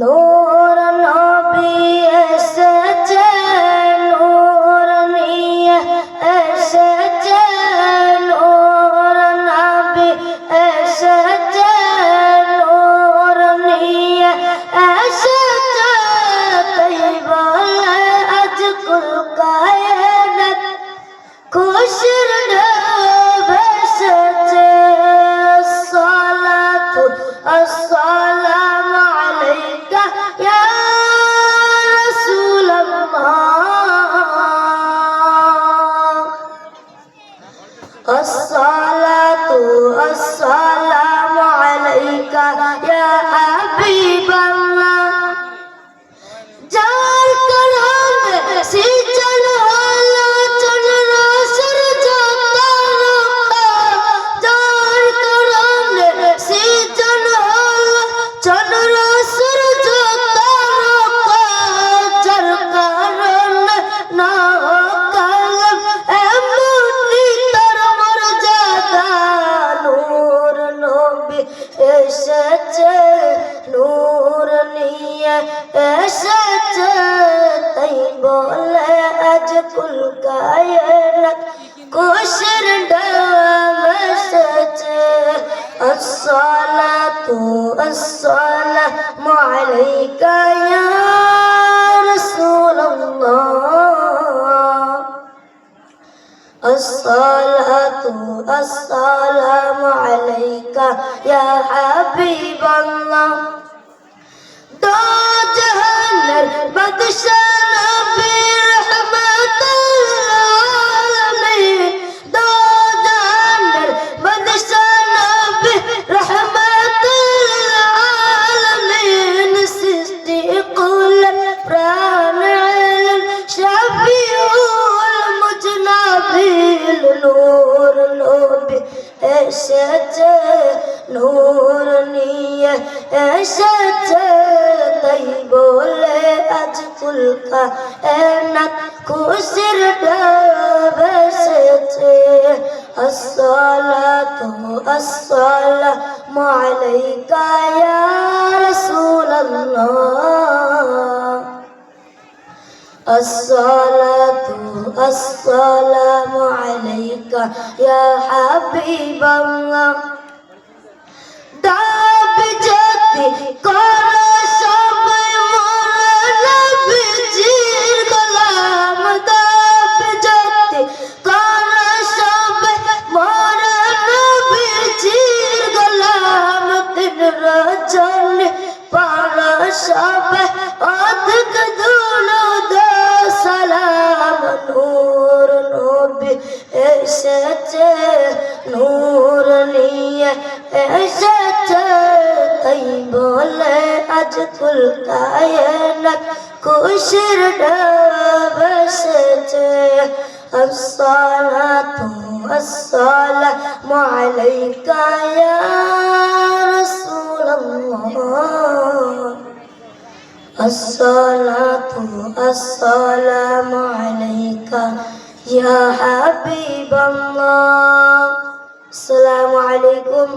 নূর নবী এসেছে, নূর নিয়ে এসেছে, নূর নবী এসেছে, নূর নিয়ে এসেছে, তাই বলে আজ কুল কায়নাত খুশির ঢেউ ভেসেছে। আসসালাতু আসসালামু আলাইকা ইয়া রাসূলুল্লাহ, আসসালাতু আসসালামু আলাইকা ইয়া হাবিবাল্লাহ। যার কারণে সৃজন হলো চন্দ্র সূর্য তারকা, যার কারণে সৃজন হলো চন্দ্র সূর্য তারকা, যার কারণে না কালাম এমনি তার মর্যাদা। নূর নবী এসেছে, নূর নিয়ে এসেছে, তাই বলে আজ কুল কায়নাত খুশির ঢেউ ভেসেছে। আসসালাতু আসসালামু আলাইকা ইয়া রাসূলুল্লাহ, আসসালাতু আসসালামু আলাইকা ইয়া হাবিবাল্লাহ। দো জাহানের বাদশা নবী রহমাতুল আলামিন, দো জাহানের বাদশা নবী রহমাতুল আলামিন, সৃষ্টি কুলের প্রাণ আলেন শফিউল মুজনাবিল। নূর নবী এসেছে, নূর নিয়ে এসেছে, তাই বলে আজ কুল কায়নাত খুশির ঢেউ ভেসেছে। আসসালাতু আসসালামু আলাইকা ইয়া রাসূলুল্লাহ, আসসালাতু আসসালামু আলাইকা ইয়া হাবিবাল্লাহ। দাবি যদি করো সবাই মোর নবীজির গোলাম, দাবি যদি করো সবাই মোর নবীজির গোলাম, দিন রজনী পাড়ো সবাই অধিক দুরূদ সালাম। নূর নবী এসেছে, নূর নিয়ে এসেছে, তাই বলে আজ কুল কায়নাত খুশির ঢেউ ভেসেছে। আসসালাতু আসসালামু আলাইকা ইয়া রাসূলুল্লাহ, আসসালাতু আসসালামু আলাইকা ইয়া হাবিবাল্লাহ। আসসালামু আলাইকুম।